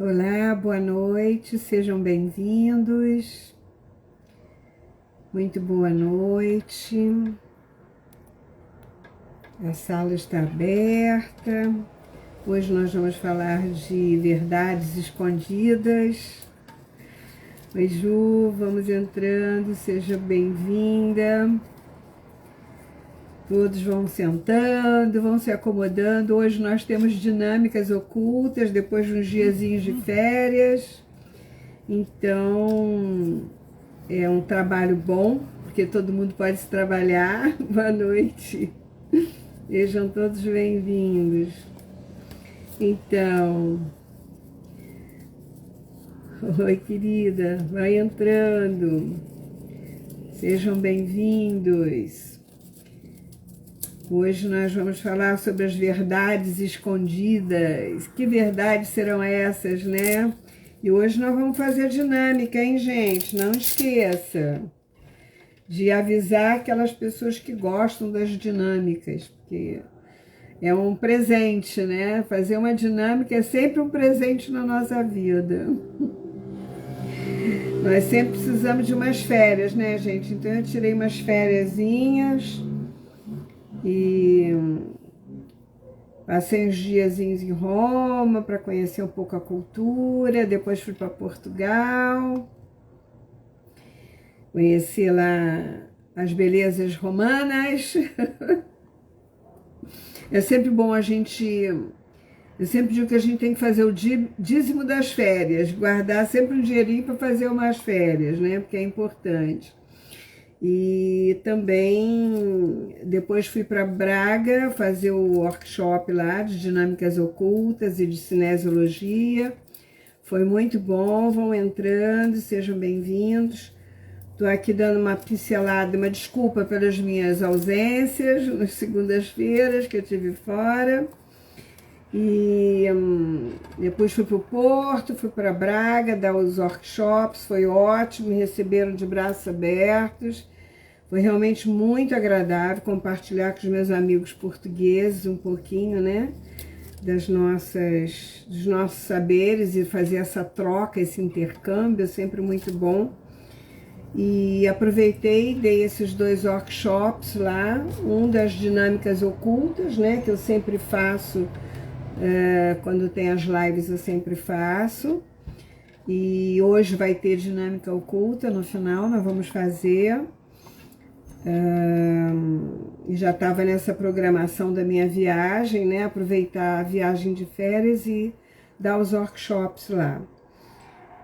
Olá, boa noite, sejam bem-vindos. Muito boa noite. A sala está aberta. Hoje nós vamos falar de verdades escondidas. Oi, Ju, vamos entrando, seja bem-vinda. Todos vão sentando, vão se acomodando. Hoje nós temos dinâmicas ocultas, depois de uns diazinhos de férias. Então, é um trabalho bom, porque todo mundo pode se trabalhar. Boa noite. Sejam todos bem-vindos. Então, oi, querida, vai entrando. Sejam bem-vindos. Hoje nós vamos falar sobre as verdades escondidas. Que verdades serão essas, né? E hoje nós vamos fazer dinâmica, hein, gente? Não esqueça de avisar aquelas pessoas que gostam das dinâmicas, porque é um presente, né? Fazer uma dinâmica é sempre um presente na nossa vida. Nós sempre precisamos de umas férias, né, gente? Então eu tirei umas fériasinhas e passei uns diazinhos em Roma para conhecer um pouco a cultura, depois fui para Portugal, conheci lá as belezas romanas. É sempre bom a gente... Eu sempre digo que a gente tem que fazer o dízimo das férias, guardar sempre um dinheirinho para fazer umas férias, né? Porque é importante. E também depois fui para Braga fazer o workshop lá de dinâmicas ocultas e de cinesiologia. Foi muito bom, vão entrando, sejam bem-vindos. Estou aqui dando uma pincelada, uma desculpa pelas minhas ausências nas segundas-feiras que eu tive fora. E depois fui para o Porto, fui para Braga dar os workshops, foi ótimo, me receberam de braços abertos. Foi realmente muito agradável compartilhar com os meus amigos portugueses um pouquinho, né, dos nossos saberes e fazer essa troca, esse intercâmbio, é sempre muito bom. E aproveitei, dei esses 2 workshops lá, um das dinâmicas ocultas, né, que eu sempre faço, quando tem as lives eu sempre faço. E hoje vai ter dinâmica oculta no final, nós vamos fazer. E já estava nessa programação da minha viagem, né? Aproveitar a viagem de férias e dar os workshops lá.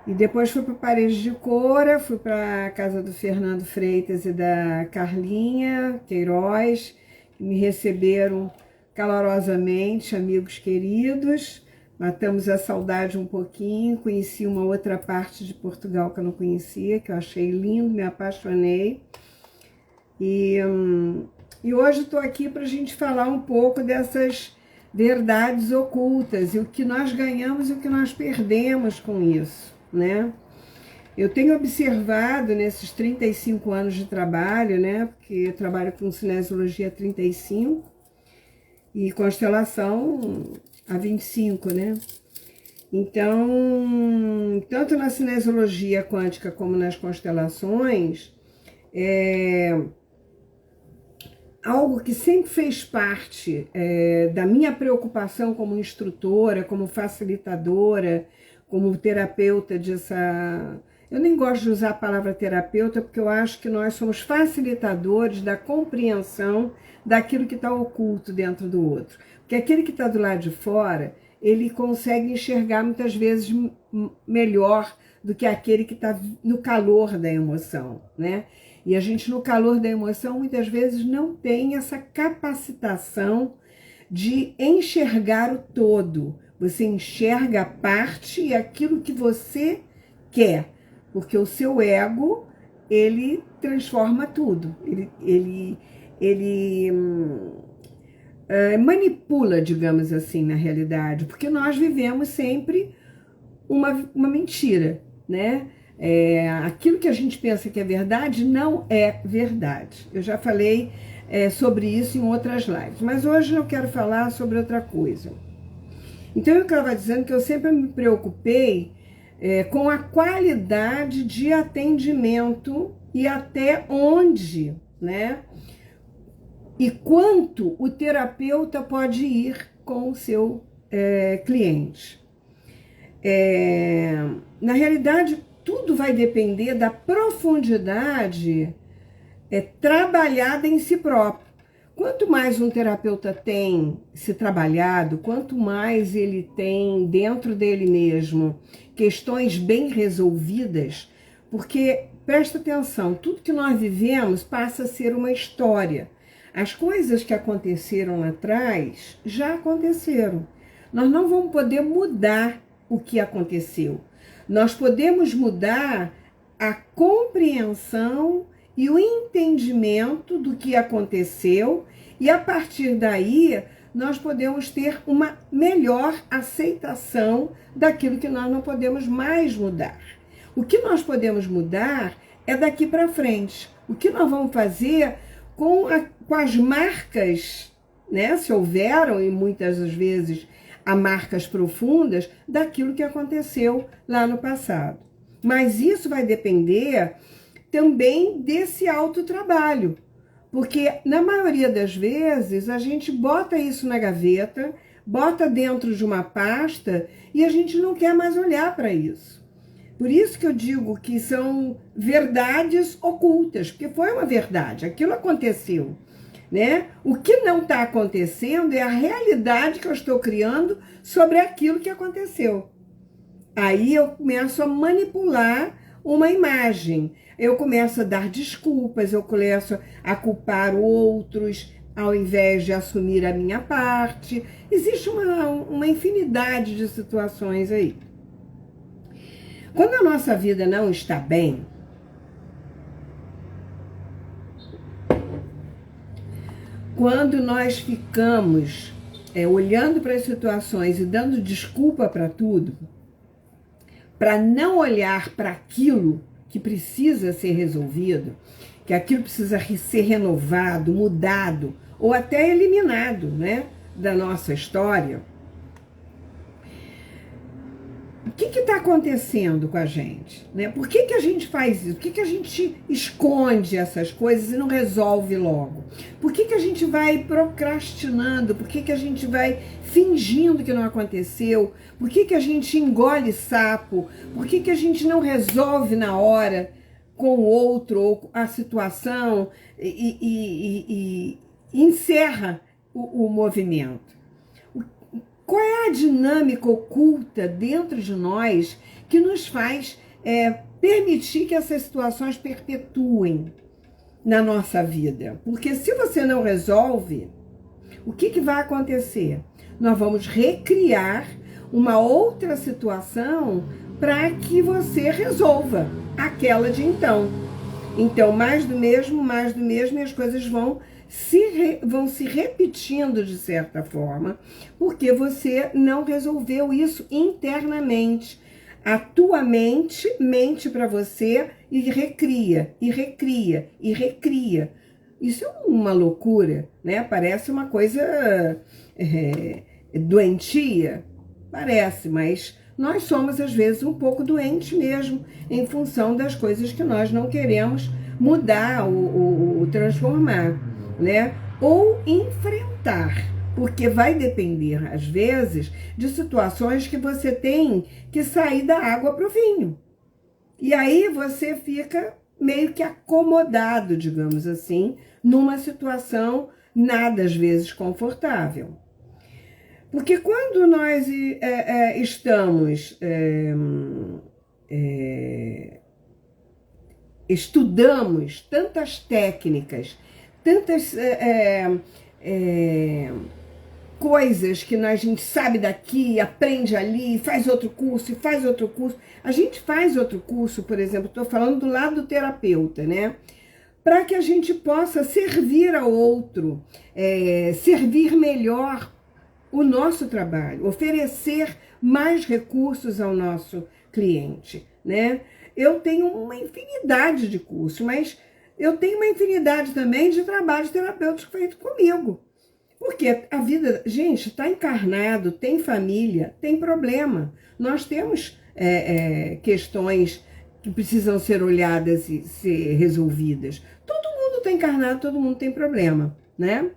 E depois fui para Paredes de Coura, fui para a casa do Fernando Freitas e da Carlinha Queiroz, que me receberam calorosamente, amigos queridos. Matamos a saudade um pouquinho, conheci uma outra parte de Portugal que eu não conhecia, que eu achei lindo, me apaixonei. E hoje estou aqui para a gente falar um pouco dessas verdades ocultas e o que nós ganhamos e o que nós perdemos com isso, né? Eu tenho observado nesses 35 anos de trabalho, né? Porque eu trabalho com cinesiologia há 35 e constelação há 25, né? Então, tanto na cinesiologia quântica como nas constelações, algo que sempre fez parte da minha preocupação como instrutora, como facilitadora, como terapeuta dessa... Eu nem gosto de usar a palavra terapeuta, porque eu acho que nós somos facilitadores da compreensão daquilo que está oculto dentro do outro. Porque aquele que está do lado de fora, ele consegue enxergar muitas vezes melhor do que aquele que está no calor da emoção, né? E a gente, no calor da emoção, muitas vezes não tem essa capacitação de enxergar o todo. Você enxerga a parte e aquilo que você quer, porque o seu ego, ele transforma tudo. Ele manipula, digamos assim, na realidade, porque nós vivemos sempre uma mentira, né? Aquilo que a gente pensa que é verdade não é verdade. Eu já falei sobre isso em outras lives, mas hoje eu quero falar sobre outra coisa. Então, eu estava dizendo que eu sempre me preocupei com a qualidade de atendimento e até onde, né? E quanto o terapeuta pode ir com o seu cliente. Na realidade, tudo vai depender da profundidade trabalhada em si próprio. Quanto mais um terapeuta tem se trabalhado, quanto mais ele tem dentro dele mesmo questões bem resolvidas, porque, presta atenção, tudo que nós vivemos passa a ser uma história. As coisas que aconteceram lá atrás já aconteceram. Nós não vamos poder mudar o que aconteceu. Nós podemos mudar a compreensão e o entendimento do que aconteceu, e a partir daí nós podemos ter uma melhor aceitação daquilo que nós não podemos mais mudar. O que nós podemos mudar é daqui para frente. O que nós vamos fazer com as marcas, né? Se houveram, e muitas das vezes há marcas profundas daquilo que aconteceu lá no passado. Mas isso vai depender também desse autotrabalho, porque na maioria das vezes a gente bota isso na gaveta, bota dentro de uma pasta e a gente não quer mais olhar para isso. Por isso que eu digo que são verdades ocultas, porque foi uma verdade, aquilo aconteceu, né? O que não está acontecendo é a realidade que eu estou criando sobre aquilo que aconteceu. Aí eu começo a manipular uma imagem, eu começo a dar desculpas, eu começo a culpar outros, ao invés de assumir a minha parte. Existe uma infinidade de situações aí. Quando a nossa vida não está bem, quando nós ficamos olhando para as situações e dando desculpa para tudo, para não olhar para aquilo que precisa ser resolvido, que aquilo precisa ser renovado, mudado ou até eliminado, né, da nossa história. O que está acontecendo com a gente? Né? Por que a gente faz isso? Por que a gente esconde essas coisas e não resolve logo? Por que a gente vai procrastinando? Por que a gente vai fingindo que não aconteceu? Por que a gente engole sapo? Por que a gente não resolve na hora com o outro ou a situação e encerra o movimento? Qual é a dinâmica oculta dentro de nós que nos faz permitir que essas situações perpetuem na nossa vida? Porque se você não resolve, o que vai acontecer? Nós vamos recriar uma outra situação para que você resolva aquela de então. Então, mais do mesmo, e as coisas vão se repetindo de certa forma, porque você não resolveu isso internamente. A tua mente para você e recria, e recria, e recria. Isso é uma loucura, né? Parece uma coisa doentia, parece, mas nós somos às vezes um pouco doentes mesmo, em função das coisas que nós não queremos mudar ou transformar, né? Ou enfrentar, porque vai depender, às vezes, de situações que você tem que sair da água para o vinho. E aí você fica meio que acomodado, digamos assim, numa situação nada, às vezes, confortável. Porque quando nós estamos estudamos tantas técnicas, tantas coisas que a gente sabe daqui, aprende ali, faz outro curso, e faz outro curso. A gente faz outro curso, por exemplo, estou falando do lado do terapeuta, né? Para que a gente possa servir ao outro, servir melhor o nosso trabalho, oferecer mais recursos ao nosso cliente, né? Eu tenho uma infinidade de cursos, mas eu tenho uma infinidade também de trabalhos terapêuticos feitos comigo. Porque a vida, gente, está encarnado, tem família, tem problema. Nós temos questões que precisam ser olhadas e ser resolvidas. Todo mundo está encarnado, todo mundo tem problema, né?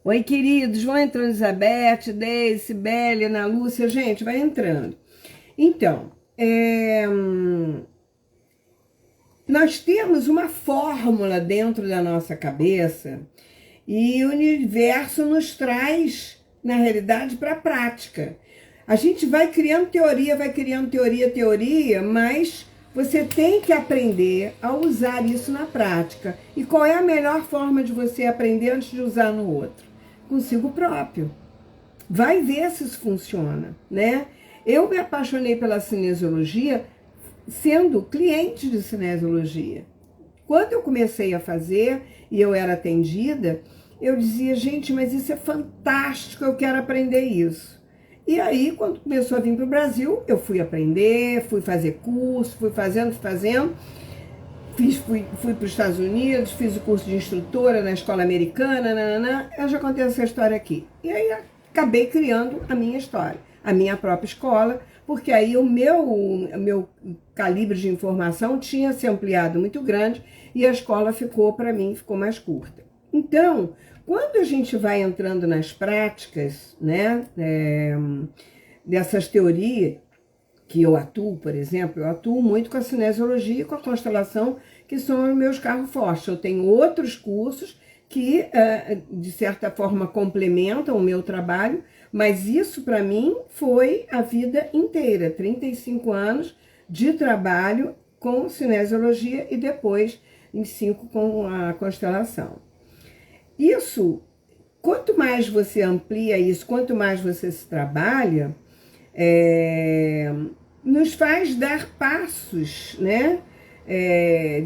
Oi, queridos, vão entrando, Elizabeth, Deise, Sibeli, Ana Lúcia, gente, vai entrando. Então, nós temos uma fórmula dentro da nossa cabeça e o universo nos traz, na realidade, para a prática. A gente vai criando teoria, teoria, mas você tem que aprender a usar isso na prática. E qual é a melhor forma de você aprender antes de usar no outro? Consigo próprio. Vai ver se isso funciona, né? Eu me apaixonei pela cinesiologia sendo cliente de cinesiologia. Quando eu comecei a fazer e eu era atendida, eu dizia, gente, mas isso é fantástico, eu quero aprender isso. E aí, quando começou a vir para o Brasil, eu fui aprender, fui fazer curso, fui fazendo. Fui para os Estados Unidos, fiz o curso de instrutora na escola americana, eu já contei essa história aqui. E aí acabei criando a minha história, a minha própria escola, porque aí o meu calibre de informação tinha se ampliado muito grande e a escola ficou, para mim, ficou mais curta. Então, quando a gente vai entrando nas práticas, né, dessas teorias, que eu atuo, por exemplo, eu atuo muito com a cinesiologia e com a constelação, que são os meus carros fortes. Eu tenho outros cursos que, de certa forma, complementam o meu trabalho, mas isso, para mim, foi a vida inteira, 35 anos de trabalho com cinesiologia e depois em 5 com a constelação. Isso, quanto mais você amplia isso, quanto mais você se trabalha, nos faz dar passos, né?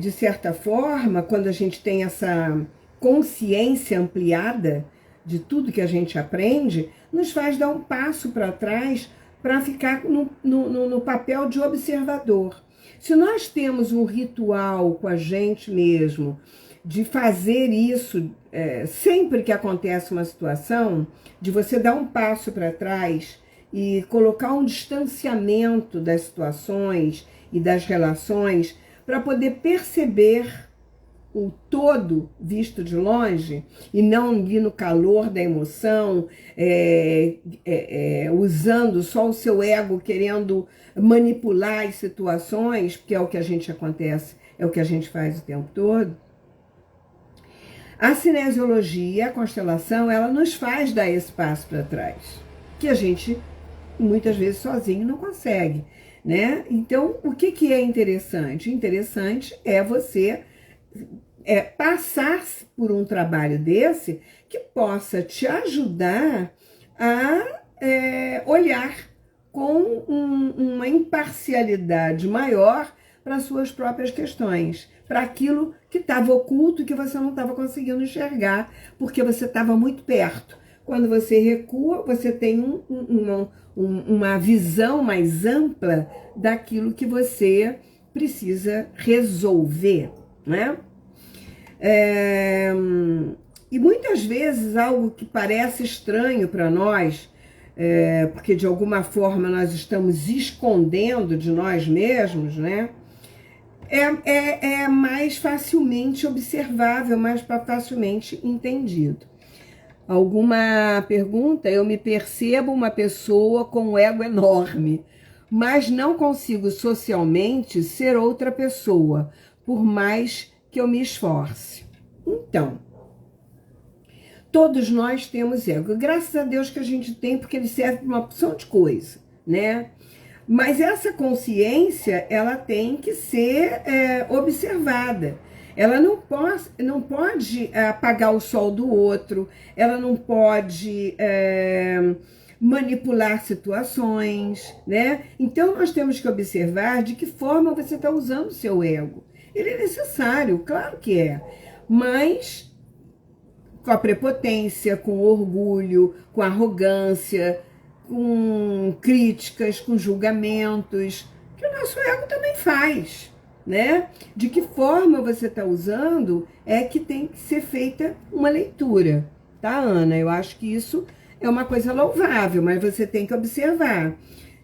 De certa forma, quando a gente tem essa consciência ampliada de tudo que a gente aprende, nos faz dar um passo para trás para ficar no papel de observador. Se nós temos um ritual com a gente mesmo, de fazer isso sempre que acontece uma situação, de você dar um passo para trás e colocar um distanciamento das situações e das relações para poder perceber o todo visto de longe e não ir no calor da emoção, usando só o seu ego, querendo manipular as situações, porque é o que a gente faz o tempo todo. A cinesiologia, a constelação, ela nos faz dar esse passo para trás, que a gente muitas vezes sozinho não consegue, né? Então, o que é interessante? Interessante é você passar por um trabalho desse que possa te ajudar a olhar com uma imparcialidade maior para as suas próprias questões, para aquilo que estava oculto e que você não estava conseguindo enxergar, porque você estava muito perto. Quando você recua, você tem uma visão mais ampla daquilo que você precisa resolver, né? E muitas vezes algo que parece estranho para nós, porque de alguma forma nós estamos escondendo de nós mesmos, né? É mais facilmente observável, mais facilmente entendido. Alguma pergunta? Eu me percebo uma pessoa com um ego enorme, mas não consigo socialmente ser outra pessoa, por mais que eu me esforce. Então, todos nós temos ego. Graças a Deus que a gente tem, porque ele serve para uma opção de coisa, né? Mas essa consciência, ela tem que ser observada. Ela não pode apagar o sol do outro, ela não pode manipular situações, né? Então, nós temos que observar de que forma você está usando o seu ego. Ele é necessário, claro que é, mas com a prepotência, com o orgulho, com a arrogância, com críticas, com julgamentos, que o nosso ego também faz, né? De que forma você está usando é que tem que ser feita uma leitura, tá, Ana? Eu acho que isso é uma coisa louvável, mas você tem que observar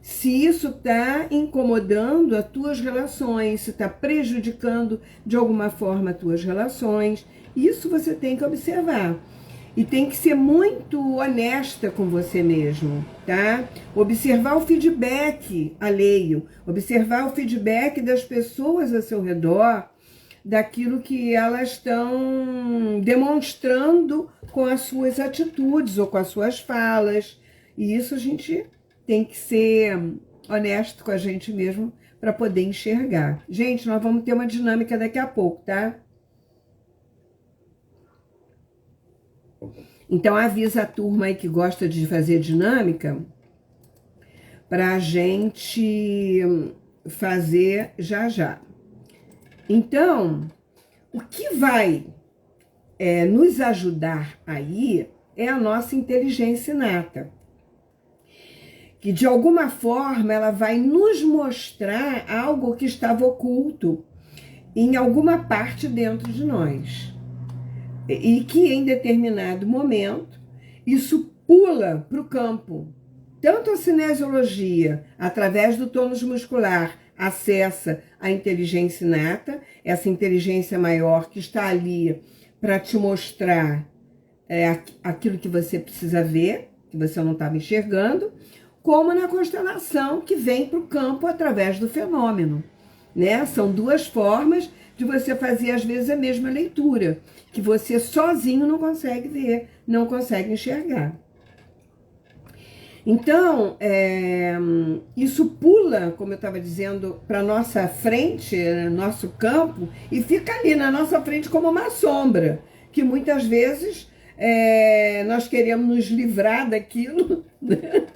se isso está incomodando as tuas relações, se está prejudicando de alguma forma as tuas relações. Isso você tem que observar. E tem que ser muito honesta com você mesmo, tá? Observar o feedback alheio, observar o feedback das pessoas ao seu redor, daquilo que elas estão demonstrando com as suas atitudes ou com as suas falas. E isso a gente tem que ser honesto com a gente mesmo para poder enxergar. Gente, nós vamos ter uma dinâmica daqui a pouco, tá? Então, avisa a turma aí que gosta de fazer dinâmica para a gente fazer já já. Então, o que vai nos ajudar aí é a nossa inteligência inata, que de alguma forma ela vai nos mostrar algo que estava oculto em alguma parte dentro de nós. E que em determinado momento isso pula para o campo. Tanto a cinesiologia, através do tônus muscular, acessa a inteligência inata, essa inteligência maior que está ali para te mostrar aquilo que você precisa ver, que você não estava enxergando, como na constelação que vem para o campo através do fenômeno, né? São duas formas de você fazer, às vezes, a mesma leitura, que você sozinho não consegue ver, não consegue enxergar. Então, isso pula, como eu estava dizendo, para a nossa frente, nosso campo, e fica ali na nossa frente como uma sombra, que muitas vezes nós queremos nos livrar daquilo, né?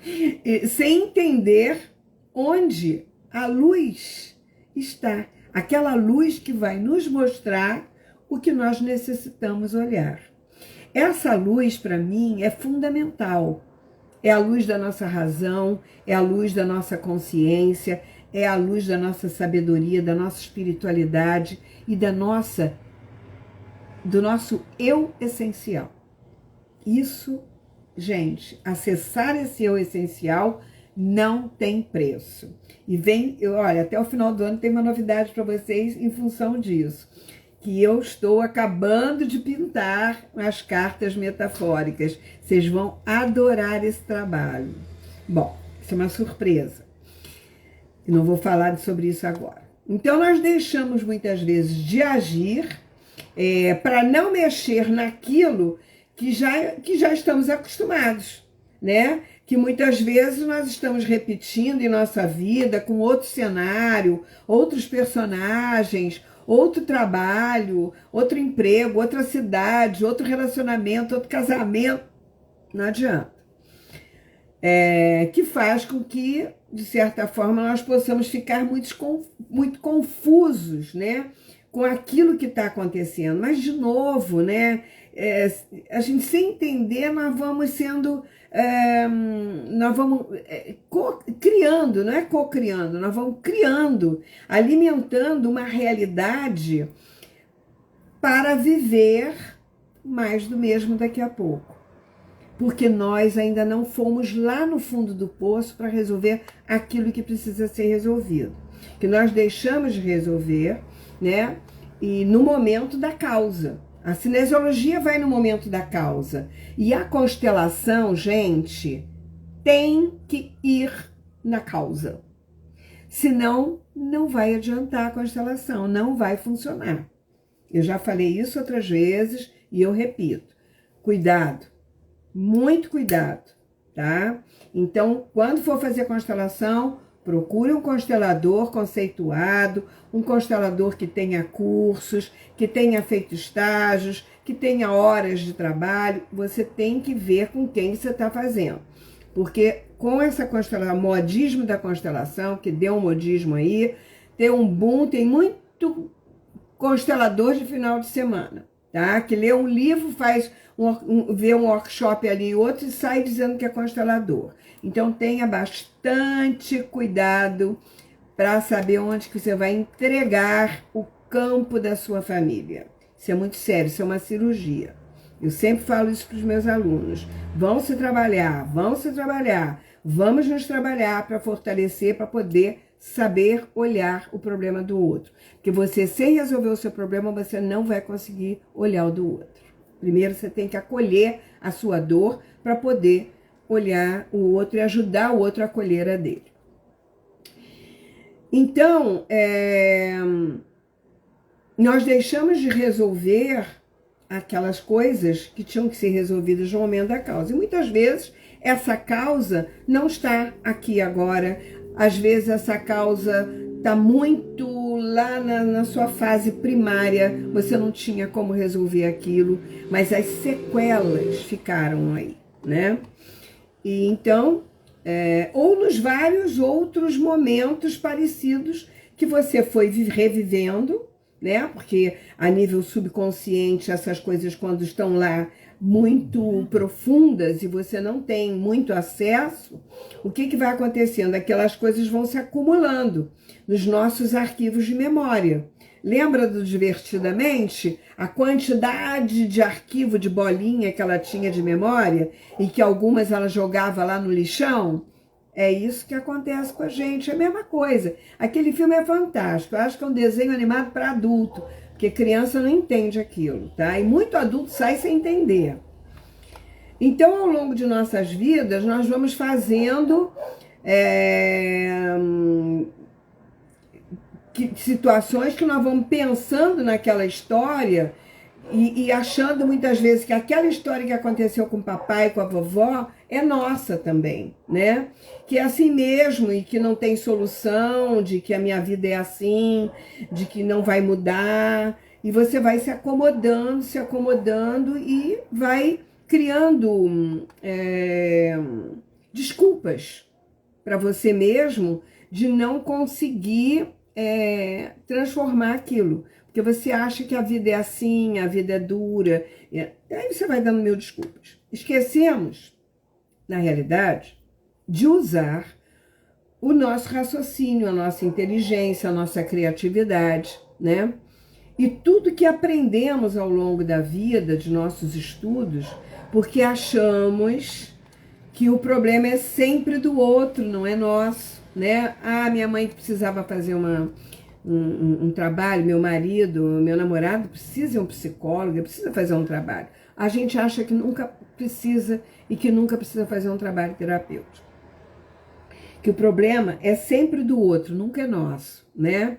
Sem entender onde a luz está. Aquela luz que vai nos mostrar o que nós necessitamos olhar. Essa luz, para mim, é fundamental. É a luz da nossa razão, é a luz da nossa consciência, é a luz da nossa sabedoria, da nossa espiritualidade e do nosso eu essencial. Isso, gente, acessar esse eu essencial não tem preço. E olha, até o final do ano tem uma novidade para vocês em função disso, que eu estou acabando de pintar as cartas metafóricas. Vocês vão adorar esse trabalho. Bom, isso é uma surpresa. Eu não vou falar sobre isso agora. Então, nós deixamos muitas vezes de agir para não mexer naquilo que já estamos acostumados, né? Que muitas vezes nós estamos repetindo em nossa vida com outro cenário, outros personagens, outro trabalho, outro emprego, outra cidade, outro relacionamento, outro casamento. Não adianta. Que faz com que, de certa forma, nós possamos ficar muito confusos, né, com aquilo que está acontecendo. Mas, de novo, né, a gente sem entender, nós vamos sendo... nós vamos criando, não é co-criando, nós vamos criando, alimentando uma realidade para viver mais do mesmo daqui a pouco. Porque nós ainda não fomos lá no fundo do poço para resolver aquilo que precisa ser resolvido. Que nós deixamos de resolver, né? E no momento da causa. A cinesiologia vai no momento da causa. E a constelação, gente, tem que ir na causa. Senão, não vai adiantar a constelação, não vai funcionar. Eu já falei isso outras vezes e eu repito. Cuidado, muito cuidado, tá? Então, quando for fazer constelação, procure um constelador conceituado, um constelador que tenha cursos, que tenha feito estágios, que tenha horas de trabalho. Você tem que ver com quem você está fazendo. Porque com essa constelação, modismo da constelação, que deu um modismo aí, tem um boom, tem muito constelador de final de semana, tá? Que lê um livro, vê um workshop ali e outro e sai dizendo que é constelador. Então tenha bastante cuidado para saber onde que você vai entregar o campo da sua família. Isso é muito sério, isso é uma cirurgia, Eu sempre falo isso para os meus alunos. Vão se trabalhar, vamos nos trabalhar para fortalecer, para poder saber olhar o problema do outro. Porque você, sem resolver o seu problema, você não vai conseguir olhar o do outro. Primeiro você tem que acolher a sua dor para poder olhar o outro e ajudar o outro a acolher a dele. Então, nós deixamos de resolver aquelas coisas que tinham que ser resolvidas no momento da causa. E muitas vezes essa causa não está aqui agora. Às vezes essa causa está muito lá na sua fase primária, você não tinha como resolver aquilo, mas as sequelas ficaram aí, né? E então, ou nos vários outros momentos parecidos que você foi revivendo, né? Porque a nível subconsciente, essas coisas quando estão lá muito profundas e você não tem muito acesso, o que vai acontecendo? Aquelas coisas vão se acumulando nos nossos arquivos de memória. Lembra do Divertidamente? A quantidade de arquivo de bolinha que ela tinha de memória e que algumas ela jogava lá no lixão? É isso que acontece com a gente, é a mesma coisa. Aquele filme é fantástico, eu acho que é um desenho animado para adulto, porque criança não entende aquilo, tá? E muito adulto sai sem entender. Então, ao longo de nossas vidas, nós vamos fazendo situações que nós vamos pensando naquela história e achando muitas vezes que aquela história que aconteceu com o papai e com a vovó é nossa também, né? Que é assim mesmo e que não tem solução, de que a minha vida é assim, de que não vai mudar. E você vai se acomodando e vai criando desculpas para você mesmo de não conseguir transformar aquilo. Porque você acha que a vida é assim, a vida é dura. E aí você vai dando mil desculpas. Esquecemos, na realidade, de usar o nosso raciocínio, a nossa inteligência, a nossa criatividade, né? E tudo que aprendemos ao longo da vida, de nossos estudos, porque achamos que o problema é sempre do outro, não é nosso, né? Ah, minha mãe precisava fazer um trabalho, meu marido, meu namorado precisa de um psicólogo, precisa fazer um trabalho. A gente acha que nunca precisa e que nunca precisa fazer um trabalho terapêutico. Que o problema é sempre do outro, nunca é nosso, né?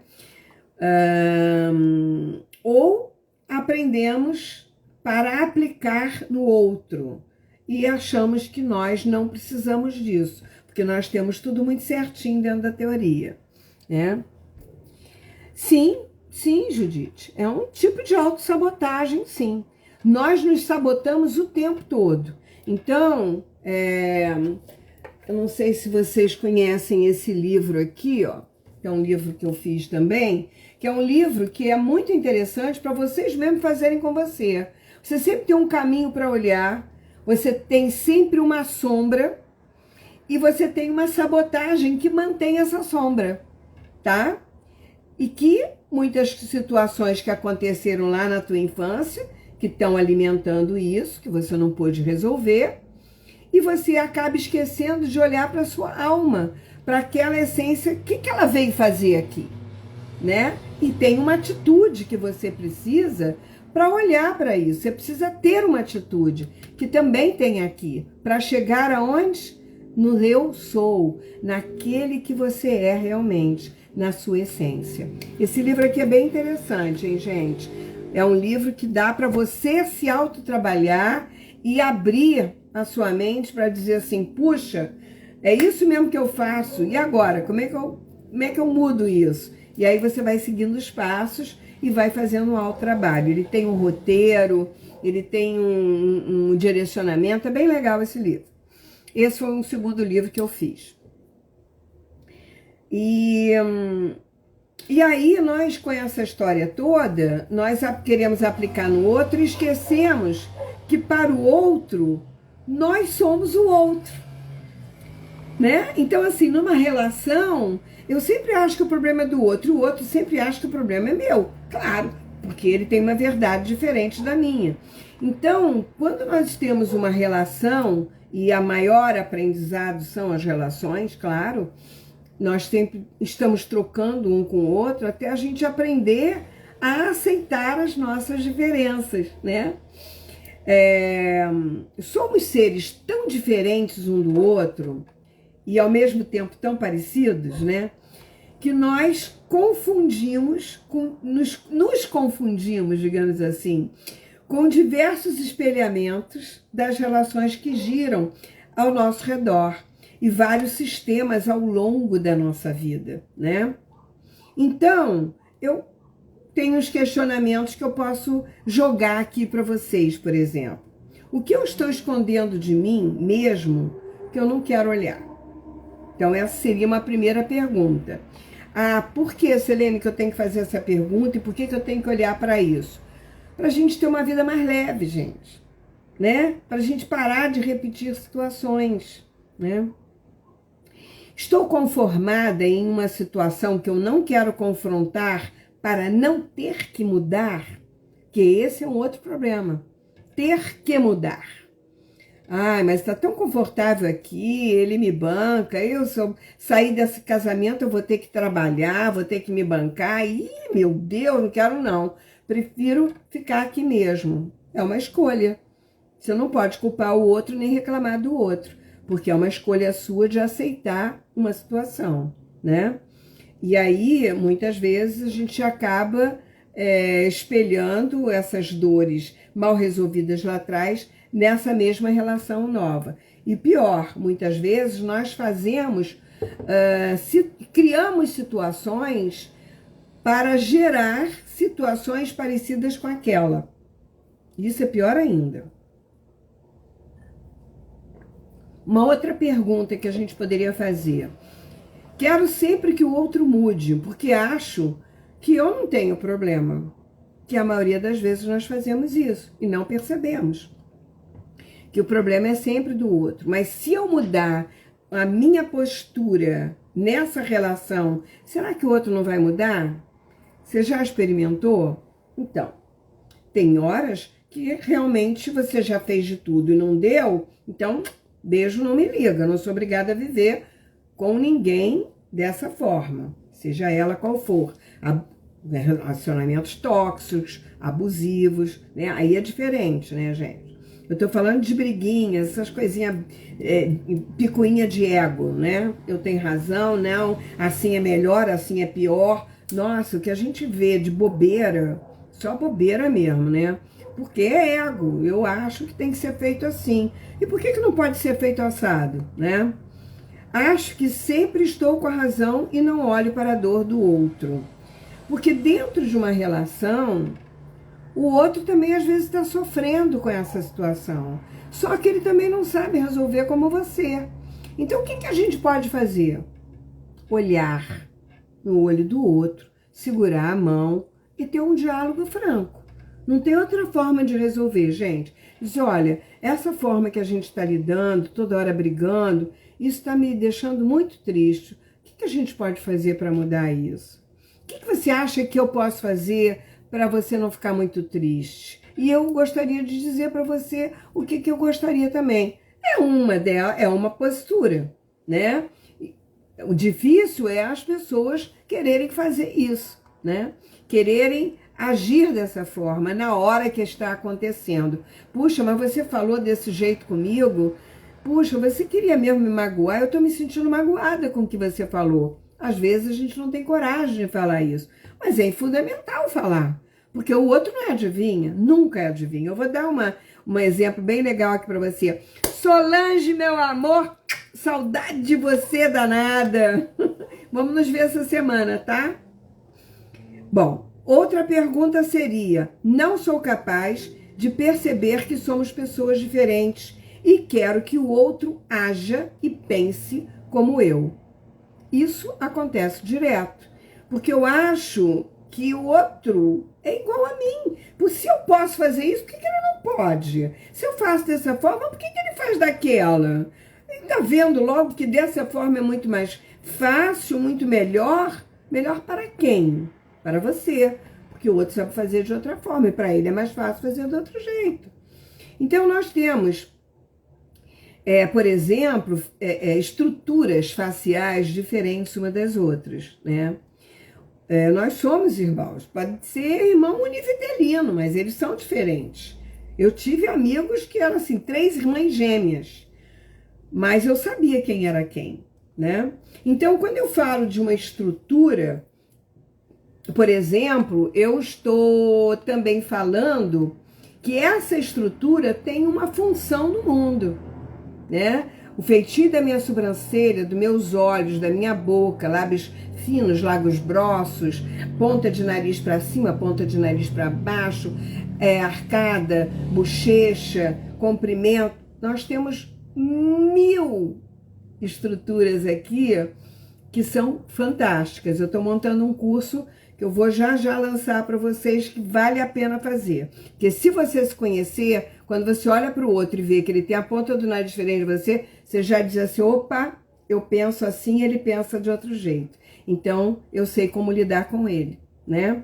Ou aprendemos para aplicar no outro e achamos que nós não precisamos disso, porque nós temos tudo muito certinho dentro da teoria, né? Sim, Judite, é um tipo de autossabotagem, sim. Nós nos sabotamos o tempo todo. Então, eu não sei se vocês conhecem esse livro aqui, ó, que é um livro que eu fiz também, que é um livro que é muito interessante para vocês mesmos fazerem com você. Você sempre tem um caminho para olhar, você tem sempre uma sombra e você tem uma sabotagem que mantém essa sombra, tá? E que muitas situações que aconteceram lá na tua infância, que estão alimentando isso, que você não pôde resolver, e você acaba esquecendo de olhar para a sua alma, para aquela essência, o que ela veio fazer aqui, né? E tem uma atitude que você precisa para olhar para isso. Você precisa ter uma atitude, que também tem aqui, para chegar aonde? No eu sou, naquele que você é realmente, na sua essência. Esse livro aqui é bem interessante, hein, gente? É um livro que dá para você se autotrabalhar e abrir a sua mente para dizer assim, puxa, é isso mesmo que eu faço, e agora? Como é que eu mudo isso? E aí você vai seguindo os passos e vai fazendo um autotrabalho. Ele tem um roteiro, ele tem um direcionamento, é bem legal esse livro. Esse foi um segundo livro que eu fiz. E aí nós, com essa história toda, nós queremos aplicar no outro e esquecemos que para o outro, nós somos o outro, né? Então, assim, numa relação, eu sempre acho que o problema é do outro, e o outro sempre acha que o problema é meu. Claro, porque ele tem uma verdade diferente da minha. Então, quando nós temos uma relação, e a maior aprendizado são as relações, claro, nós sempre estamos trocando um com o outro até a gente aprender a aceitar as nossas diferenças, né? Somos seres tão diferentes um do outro e ao mesmo tempo tão parecidos, né? Que nós nos confundimos, digamos assim, com diversos espelhamentos das relações que giram ao nosso redor e vários sistemas ao longo da nossa vida, né? Então, eu tenho os questionamentos que eu posso jogar aqui para vocês, por exemplo. O que eu estou escondendo de mim mesmo que eu não quero olhar? Então, essa seria uma primeira pergunta. Por que, Selene, que eu tenho que fazer essa pergunta e por que eu tenho que olhar para isso? Para a gente ter uma vida mais leve, gente, né? Para a gente parar de repetir situações, né? Estou conformada em uma situação que eu não quero confrontar para não ter que mudar, que esse é um outro problema. Ter que mudar. Mas está tão confortável aqui, ele me banca, se eu sair desse casamento eu vou ter que trabalhar, vou ter que me bancar. Meu Deus, não quero não. Prefiro ficar aqui mesmo. É uma escolha. Você não pode culpar o outro nem reclamar do outro, porque é uma escolha sua de aceitar uma situação, né? E aí, muitas vezes, a gente acaba espelhando essas dores mal resolvidas lá atrás nessa mesma relação nova. E pior, muitas vezes nós criamos situações para gerar situações parecidas com aquela. Isso é pior ainda. Uma outra pergunta que a gente poderia fazer. Quero sempre que o outro mude, porque acho que eu não tenho problema. Que a maioria das vezes nós fazemos isso e não percebemos. Que o problema é sempre do outro. Mas se eu mudar a minha postura nessa relação, será que o outro não vai mudar? Você já experimentou? Então, tem horas que realmente você já fez de tudo e não deu, então, beijo, não me liga, não sou obrigada a viver com ninguém dessa forma, seja ela qual for. Relacionamentos tóxicos, abusivos, né? Aí é diferente, né, gente? Eu tô falando de briguinhas, essas coisinhas, picuinha de ego, né? Eu tenho razão, não, assim é melhor, assim é pior. Nossa, o que a gente vê de bobeira, só bobeira mesmo, né? Porque é ego, eu acho que tem que ser feito assim. E por que não pode ser feito assado, né? Acho que sempre estou com a razão e não olho para a dor do outro. Porque dentro de uma relação, o outro também às vezes está sofrendo com essa situação. Só que ele também não sabe resolver como você. Então o que a gente pode fazer? Olhar no olho do outro, segurar a mão e ter um diálogo franco. Não tem outra forma de resolver, gente. Diz, olha, essa forma que a gente está lidando, toda hora brigando, isso está me deixando muito triste. O que a gente pode fazer para mudar isso? O que você acha que eu posso fazer para você não ficar muito triste? E eu gostaria de dizer para você o que eu gostaria também. É uma postura, né? O difícil é as pessoas quererem fazer isso, né? Quererem agir dessa forma na hora que está acontecendo. Puxa, mas você falou desse jeito comigo? Puxa, você queria mesmo me magoar? Eu estou me sentindo magoada com o que você falou. Às vezes a gente não tem coragem de falar isso, mas é fundamental falar, porque o outro não é adivinha, nunca é adivinha. Eu vou dar um exemplo bem legal aqui para você. Solange, meu amor, saudade de você danada. Vamos nos ver essa semana, tá? Bom, outra pergunta seria: não sou capaz de perceber que somos pessoas diferentes e quero que o outro haja e pense como eu. Isso acontece direto, porque eu acho que o outro é igual a mim. Se eu posso fazer isso, por que ele não pode? Se eu faço dessa forma, por que ele faz daquela? Ele tá vendo logo que dessa forma é muito mais fácil, muito melhor. Melhor para quem? Para você. porque o outro sabe fazer de outra forma, e para ele é mais fácil fazer de outro jeito. Então, nós temos, por exemplo, estruturas faciais diferentes uma das outras, né? Nós somos irmãos, pode ser irmão univitelino, mas eles são diferentes. Eu tive amigos que eram assim, 3 irmãs gêmeas, mas eu sabia quem era quem, né? Então, quando eu falo de uma estrutura, por exemplo, eu estou também falando que essa estrutura tem uma função no mundo, né? O feitio da minha sobrancelha, dos meus olhos, da minha boca, lábios finos, lábios grossos, ponta de nariz para cima, ponta de nariz para baixo, arcada, bochecha, comprimento. Nós temos 1000 estruturas aqui que são fantásticas. Eu estou montando um curso que eu vou já lançar para vocês, que vale a pena fazer. Porque se você se conhecer, quando você olha para o outro e vê que ele tem a ponta do nariz diferente de você, você já diz assim, opa, eu penso assim, ele pensa de outro jeito. Então, eu sei como lidar com ele, né?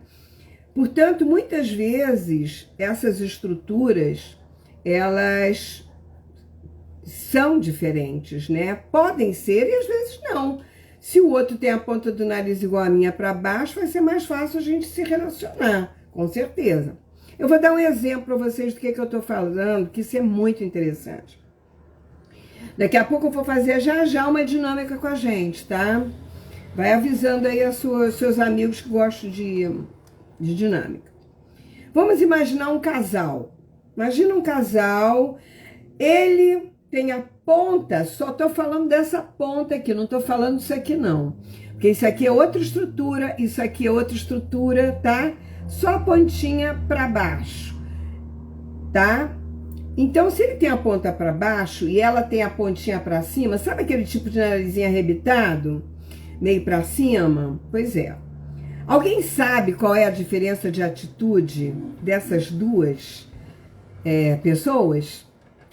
Portanto, muitas vezes, essas estruturas, elas são diferentes, né? Podem ser e às vezes não. Se o outro tem a ponta do nariz igual a minha para baixo, vai ser mais fácil a gente se relacionar, com certeza. Eu vou dar um exemplo para vocês do que eu estou falando, que isso é muito interessante. Daqui a pouco eu vou fazer já uma dinâmica com a gente, tá? Vai avisando aí seus amigos que gostam de dinâmica. Vamos imaginar um casal. Imagina um casal, ele tem a ponta, só estou falando dessa ponta aqui, não estou falando disso aqui não. Porque isso aqui é outra estrutura, isso aqui é outra estrutura, tá? Só a pontinha para baixo, tá? Então, se ele tem a ponta para baixo e ela tem a pontinha para cima, sabe aquele tipo de narizinho arrebitado? Meio para cima? Pois é. Alguém sabe qual é a diferença de atitude dessas duas pessoas?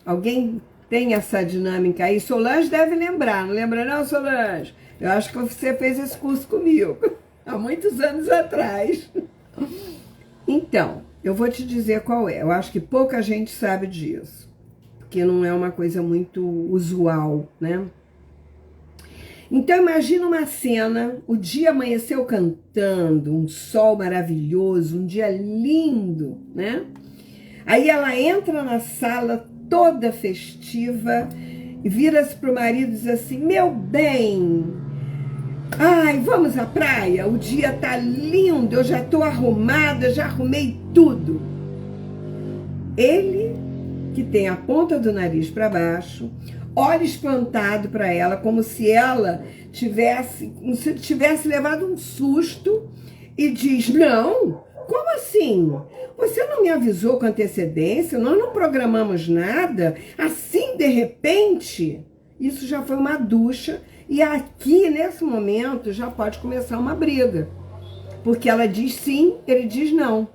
Alguém tem essa dinâmica aí? Solange deve lembrar, não lembra não, Solange? Eu acho que você fez esse curso comigo, há muitos anos atrás. Então, eu vou te dizer qual é. Eu acho que pouca gente sabe disso, porque não é uma coisa muito usual, né? Então, imagina uma cena, o dia amanheceu cantando, um sol maravilhoso, um dia lindo, né? Aí ela entra na sala toda festiva e vira-se para o marido e diz assim, meu bem, ai, vamos à praia, o dia tá lindo, eu já tô arrumada, já arrumei tudo. Ele, que tem a ponta do nariz para baixo, olha espantado para ela, como se ela tivesse levado um susto e diz, não, como assim? Você não me avisou com antecedência, nós não programamos nada, assim de repente? Isso já foi uma ducha e aqui, nesse momento, já pode começar uma briga. Porque ela diz sim, ele diz não,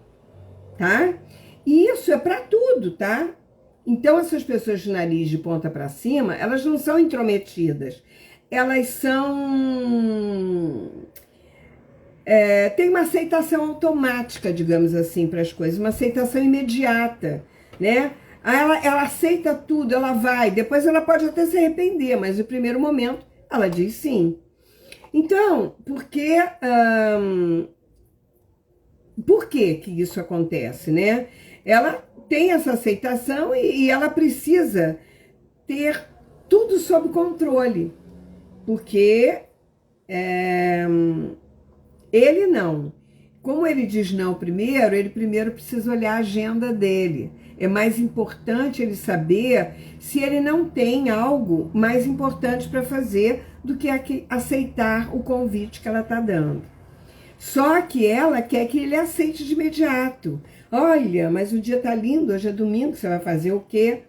tá? E isso é para tudo, tá? Então, essas pessoas de nariz de ponta para cima, elas não são intrometidas. Elas são... tem uma aceitação automática, digamos assim, para as coisas. Uma aceitação imediata, né? Ela aceita tudo, ela vai. Depois ela pode até se arrepender, mas no primeiro momento ela diz sim. Então, por que que isso acontece, né? Ela tem essa aceitação e ela precisa ter tudo sob controle, porque ele não. Como ele diz não primeiro, ele primeiro precisa olhar a agenda dele. É mais importante ele saber se ele não tem algo mais importante para fazer do que aceitar o convite que ela está dando. Só que ela quer que ele aceite de imediato. Olha, mas o dia está lindo, hoje é domingo, você vai fazer o quê?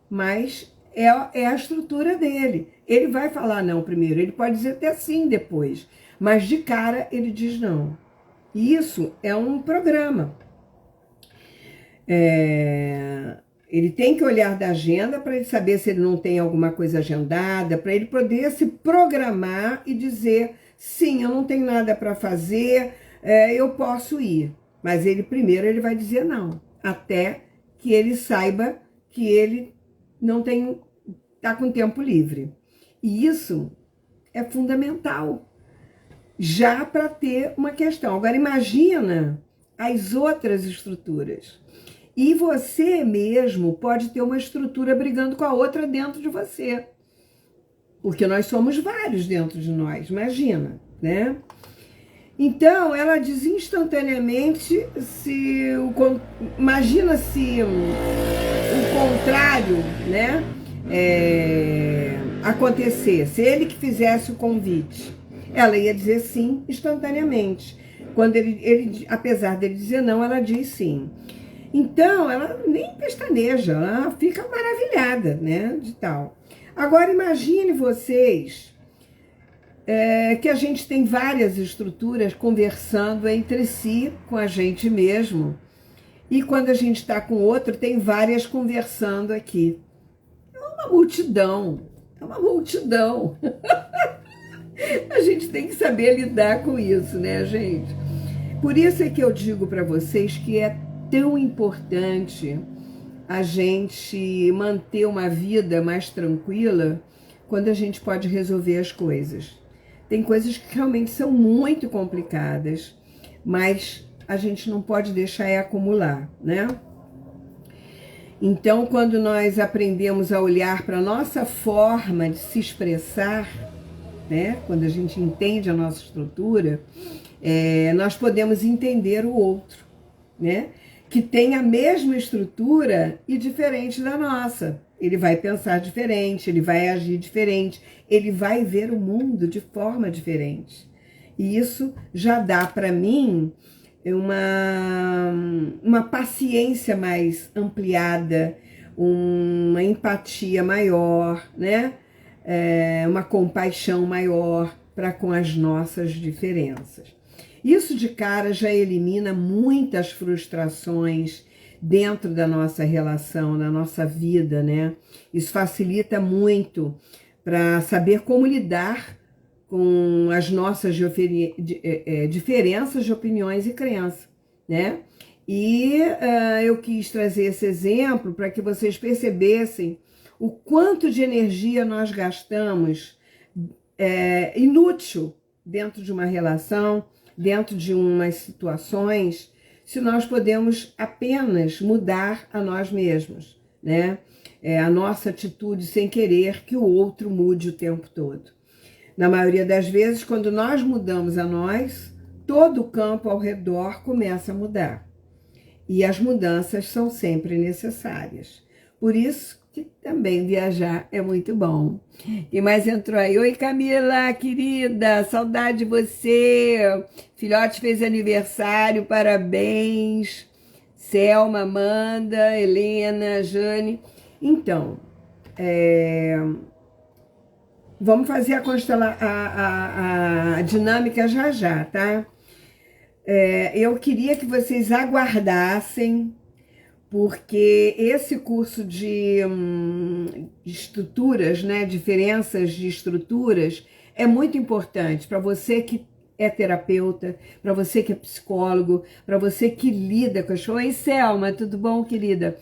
Mas é a estrutura dele. Ele vai falar não primeiro, ele pode dizer até sim depois, mas de cara ele diz não. E isso é um programa. Ele tem que olhar da agenda para ele saber se ele não tem alguma coisa agendada, para ele poder se programar e dizer, sim, eu não tenho nada para fazer, eu posso ir. Mas ele primeiro ele vai dizer não, até que ele saiba que ele não está com tempo livre. E isso é fundamental, já para ter uma questão. Agora imagina as outras estruturas. E você mesmo pode ter uma estrutura brigando com a outra dentro de você. Porque nós somos vários dentro de nós, imagina, né? Então, ela diz instantaneamente imagina se o contrário, né, acontecer, se ele que fizesse o convite, ela ia dizer sim instantaneamente. Quando ele apesar dele dizer não, ela diz sim. Então, ela nem pestaneja, ela fica maravilhada, né, de tal. Agora, imagine vocês que a gente tem várias estruturas conversando entre si, com a gente mesmo, e quando a gente está com outro, tem várias conversando aqui. É uma multidão, é uma multidão. A gente tem que saber lidar com isso, né, gente? Por isso é que eu digo para vocês que é tão importante a gente manter uma vida mais tranquila quando a gente pode resolver as coisas. Tem coisas que realmente são muito complicadas, mas a gente não pode deixar acumular, né? Então, quando nós aprendemos a olhar para a nossa forma de se expressar, né? Quando a gente entende a nossa estrutura, nós podemos entender o outro, né? Que tem a mesma estrutura e diferente da nossa. Ele vai pensar diferente, ele vai agir diferente, ele vai ver o mundo de forma diferente. E isso já dá para mim uma paciência mais ampliada, uma empatia maior, né? Uma compaixão maior para com as nossas diferenças. Isso de cara já elimina muitas frustrações dentro da nossa relação, na nossa vida, né? Isso facilita muito para saber como lidar com as nossas diferenças de opiniões e crenças, né? E eu quis trazer esse exemplo para que vocês percebessem o quanto de energia nós gastamos inútil dentro de uma relação, dentro de umas situações, se nós podemos apenas mudar a nós mesmos, né? A nossa atitude sem querer que o outro mude o tempo todo. Na maioria das vezes, quando nós mudamos a nós, todo o campo ao redor começa a mudar. E as mudanças são sempre necessárias. Por isso que também viajar é muito bom. Quem mais entrou aí? Oi, Camila, querida, saudade de você. Filhote fez aniversário, parabéns. Selma, Amanda, Helena, Jane. Então, vamos fazer a dinâmica já, tá? Eu queria que vocês aguardassem, porque esse curso de estruturas, né, diferenças de estruturas, é muito importante para você que é terapeuta, para você que é psicólogo, para você que lida com as... Oi, Selma, tudo bom, querida?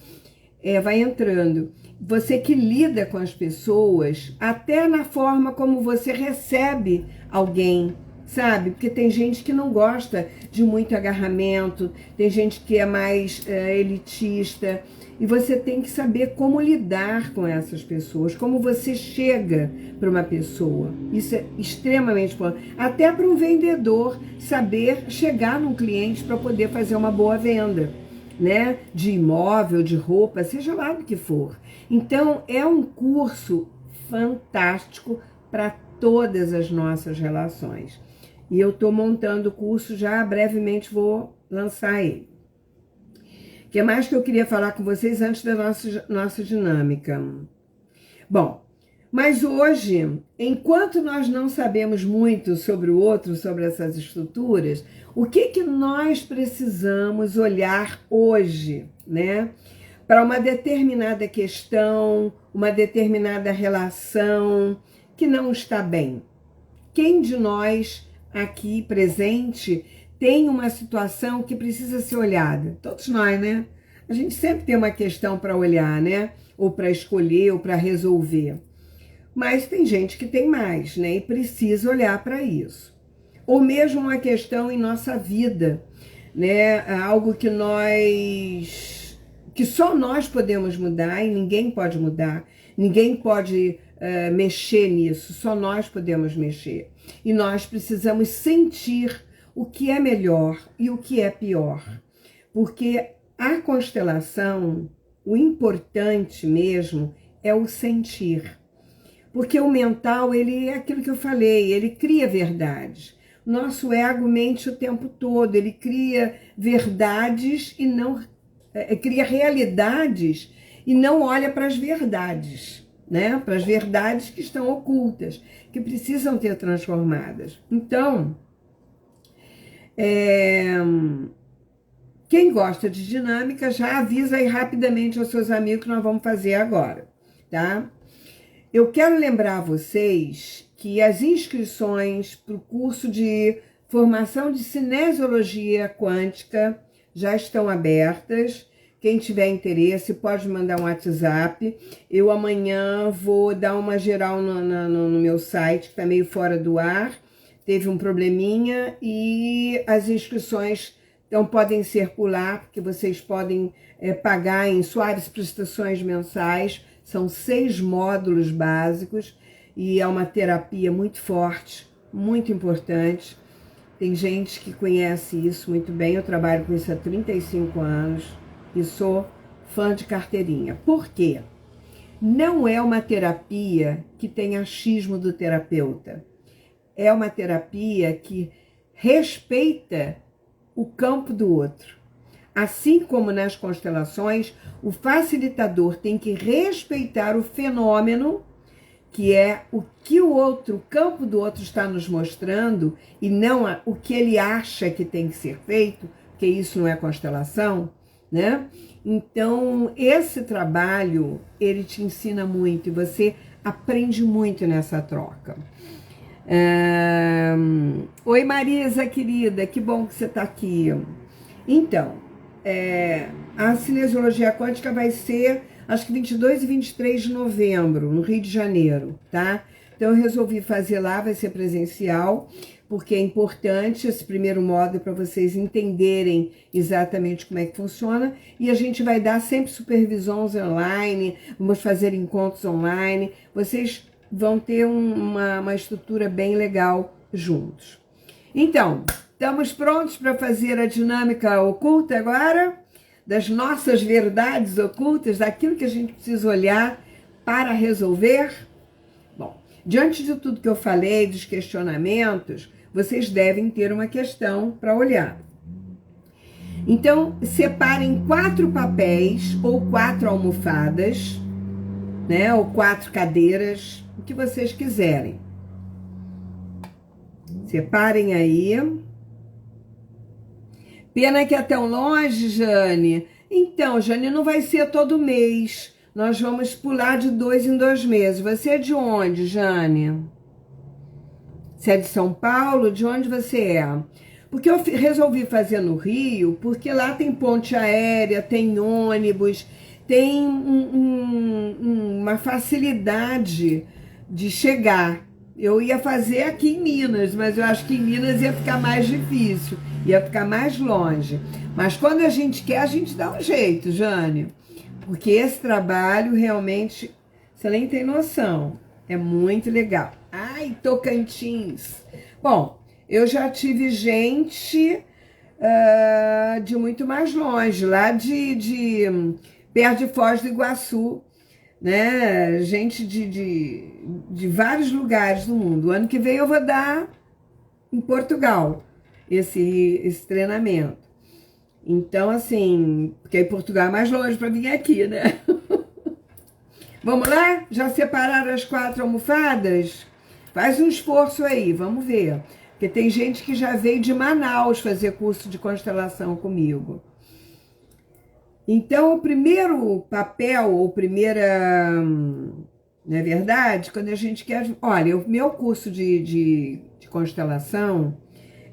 Vai entrando. Você que lida com as pessoas, até na forma como você recebe alguém, sabe? Porque tem gente que não gosta de muito agarramento, tem gente que é mais elitista, e você tem que saber como lidar com essas pessoas, como você chega para uma pessoa. Isso é extremamente importante. Até para um vendedor saber chegar num cliente para poder fazer uma boa venda, né? De imóvel, de roupa, seja lá do que for. Então, é um curso fantástico para todas as nossas relações. E eu estou montando o curso já, brevemente vou lançar ele. O que mais que eu queria falar com vocês antes da nossa dinâmica? Bom, mas hoje, enquanto nós não sabemos muito sobre o outro, sobre essas estruturas, o que nós precisamos olhar hoje, né? Para uma determinada questão, uma determinada relação que não está bem. Quem de nós aqui presente tem uma situação que precisa ser olhada. Todos nós, né? A gente sempre tem uma questão para olhar, né? Ou para escolher, ou para resolver. Mas tem gente que tem mais, né? E precisa olhar para isso. Ou mesmo uma questão em nossa vida, né? Algo que só nós podemos mudar e ninguém pode mudar. Ninguém pode mexer nisso, só nós podemos mexer. E nós precisamos sentir o que é melhor e o que é pior. Porque a constelação, o importante mesmo é o sentir. Porque o mental, ele é aquilo que eu falei, ele cria verdades. Nosso ego mente o tempo todo, ele cria verdades e não... cria realidades e não olha para as verdades, né? Para as verdades que estão ocultas, que precisam ser transformadas. Então, quem gosta de dinâmica já avisa aí rapidamente aos seus amigos que nós vamos fazer agora, tá? Eu quero lembrar a vocês que as inscrições para o curso de formação de cinesiologia quântica já estão abertas. Quem tiver interesse pode mandar um WhatsApp. Eu amanhã vou dar uma geral no meu site, que está meio fora do ar. Teve um probleminha e as inscrições então podem circular, porque vocês podem pagar em suaves prestações mensais. São 6 módulos básicos e é uma terapia muito forte, muito importante. Tem gente que conhece isso muito bem. Eu trabalho com isso há 35 anos e sou fã de carteirinha. Por quê? Não é uma terapia que tem achismo do terapeuta. É uma terapia que respeita o campo do outro. Assim como nas constelações, o facilitador tem que respeitar o fenômeno, que é o que o campo do outro está nos mostrando, e não o que ele acha que tem que ser feito, porque isso não é constelação, né? Então, esse trabalho, ele te ensina muito, e você aprende muito nessa troca. Oi, Marisa, querida, que bom que você está aqui. Então, a cinesiologia quântica vai ser, acho que 22 e 23 de novembro, no Rio de Janeiro, tá? Então eu resolvi fazer lá, vai ser presencial, porque é importante esse primeiro módulo para vocês entenderem exatamente como é que funciona, e a gente vai dar sempre supervisões online, vamos fazer encontros online, vocês vão ter uma estrutura bem legal juntos. Então, estamos prontos para fazer a dinâmica oculta agora? Das nossas verdades ocultas, daquilo que a gente precisa olhar para resolver? Bom, diante de tudo que eu falei, dos questionamentos, vocês devem ter uma questão para olhar. Então, separem 4 papéis ou 4 almofadas, né? Ou 4 cadeiras, o que vocês quiserem. Separem aí. Pena que é tão longe, Jane. Então, Jane, não vai ser todo mês. Nós vamos pular de 2 em 2 meses. Você é de onde, Jane? Você é de São Paulo? De onde você é? Porque eu resolvi fazer no Rio, porque lá tem ponte aérea, tem ônibus, tem uma facilidade de chegar. Eu ia fazer aqui em Minas, mas eu acho que em Minas ia ficar mais difícil, ia ficar mais longe. Mas quando a gente quer, a gente dá um jeito, Jane. Porque esse trabalho realmente, você nem tem noção, é muito legal. Ai, Tocantins. Bom, eu já tive gente de muito mais longe, lá perto de Foz do Iguaçu, né? Gente de vários lugares do mundo. O ano que vem eu vou dar em Portugal esse treinamento. Então, assim, porque aí Portugal é mais longe para vir aqui, né? Vamos lá? Já separaram as 4 almofadas? Faz um esforço aí, vamos ver. Porque tem gente que já veio de Manaus fazer curso de constelação comigo. Então, o primeiro papel, ou primeira... Não é verdade? Quando a gente quer... Olha, o meu curso de constelação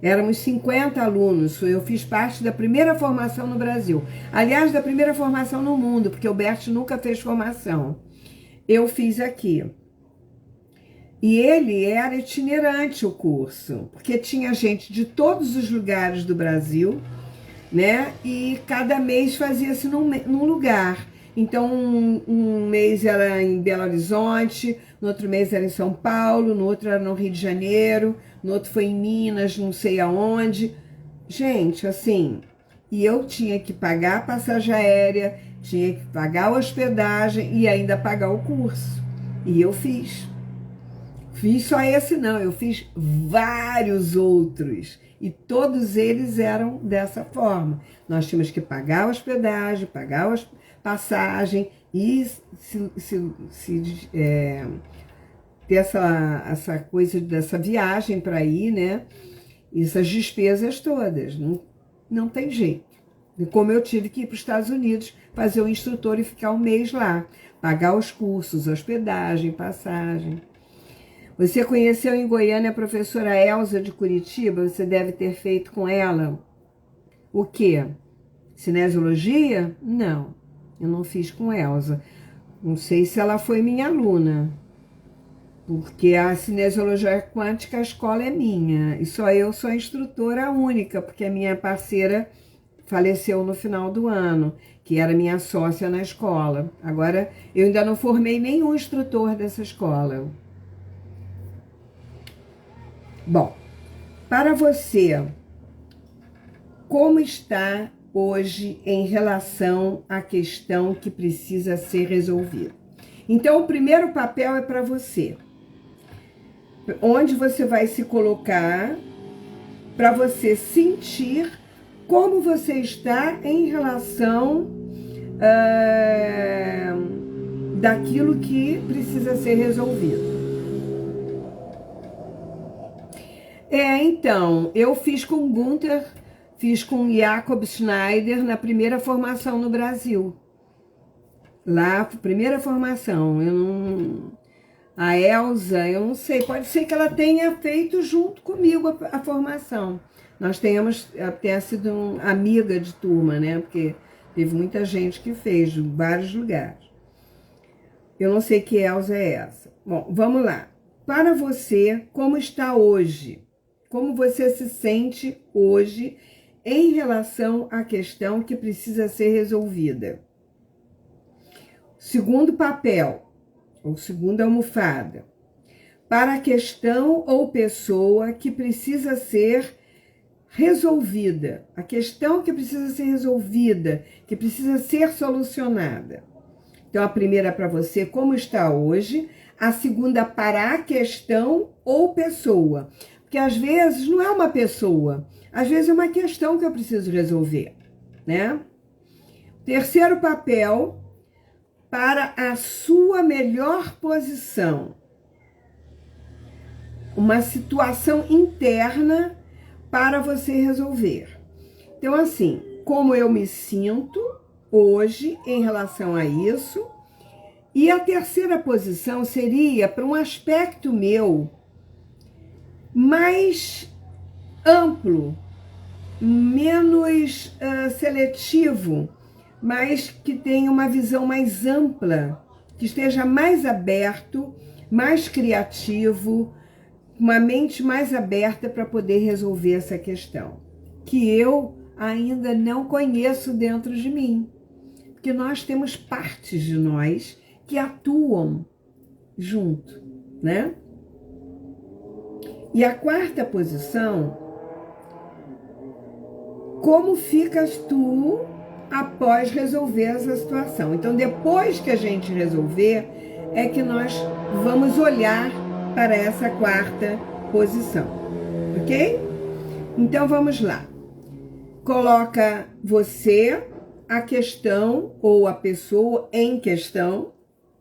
Éramos 50 alunos, eu fiz parte da primeira formação no Brasil. Aliás, da primeira formação no mundo, porque o Bert nunca fez formação. Eu fiz aqui. E ele era itinerante o curso, porque tinha gente de todos os lugares do Brasil, né? E cada mês fazia-se num lugar. Então, um mês era em Belo Horizonte, no outro mês era em São Paulo, no outro era no Rio de Janeiro, no outro foi em Minas, não sei aonde. Gente, assim, e eu tinha que pagar a passagem aérea, tinha que pagar a hospedagem e ainda pagar o curso. E eu fiz. Fiz só esse não, eu fiz vários outros. E todos eles eram dessa forma. Nós tínhamos que pagar a hospedagem, pagar a passagem e ter essa coisa dessa viagem para ir, né? Essas despesas todas. Não tem jeito. E como eu tive que ir para os Estados Unidos fazer o instrutor e ficar um mês lá. Pagar os cursos, hospedagem, passagem. Você conheceu em Goiânia a professora Elza de Curitiba? Você deve ter feito com ela o quê? Cinesiologia? Não, eu não fiz com Elza. Não sei se ela foi minha aluna, porque a cinesiologia quântica, a escola é minha. E só eu sou a instrutora única, porque a minha parceira faleceu no final do ano, que era minha sócia na escola. Agora, eu ainda não formei nenhum instrutor dessa escola. Bom, para você, como está hoje em relação à questão que precisa ser resolvida? Então, o primeiro papel é para você. Onde você vai se colocar para você sentir como você está em relação daquilo que precisa ser resolvido. Então, eu fiz com Gunther, fiz com Jacob Schneider na primeira formação no Brasil. Lá, primeira formação. A Elza, eu não sei, pode ser que ela tenha feito junto comigo a formação. Nós tenha sido amiga de turma, né? Porque teve muita gente que fez, de vários lugares. Eu não sei que Elza é essa. Bom, vamos lá. Para você, como está hoje? Como você se sente hoje em relação à questão que precisa ser resolvida? Segundo papel, ou segunda almofada. Para a questão ou pessoa que precisa ser resolvida. A questão que precisa ser resolvida, que precisa ser solucionada. Então, a primeira para você, como está hoje. A segunda, para a questão ou pessoa. Porque às vezes não é uma pessoa, às vezes é uma questão que eu preciso resolver, né? Terceiro papel, para a sua melhor posição. Uma situação interna para você resolver. Então, assim, como eu me sinto hoje em relação a isso. E a terceira posição seria para um aspecto meu mais amplo, menos seletivo, mas que tenha uma visão mais ampla, que esteja mais aberto, mais criativo, uma mente mais aberta para poder resolver essa questão, que eu ainda não conheço dentro de mim, porque nós temos partes de nós que atuam junto, né? E a quarta posição, como ficas tu após resolver essa situação? Então, depois que a gente resolver, é que nós vamos olhar para essa quarta posição, ok? Então, vamos lá. Coloca você, a questão ou a pessoa em questão,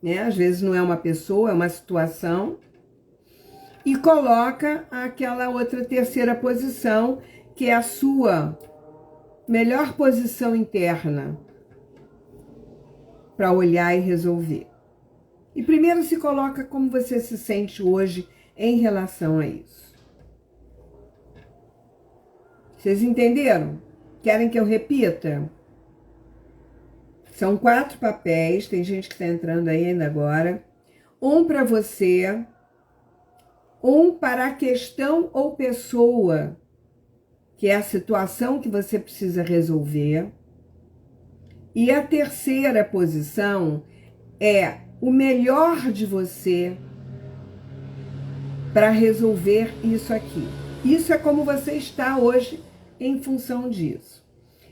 né? Às vezes não é uma pessoa, é uma situação. E coloca aquela outra terceira posição, que é a sua melhor posição interna para olhar e resolver. E primeiro se coloca como você se sente hoje em relação a isso. Vocês entenderam? Querem que eu repita? São 4 papéis, tem gente que está entrando aí ainda agora. Um para você, um para a questão ou pessoa, que é a situação que você precisa resolver. E a terceira posição é o melhor de você para resolver isso aqui. Isso é como você está hoje em função disso.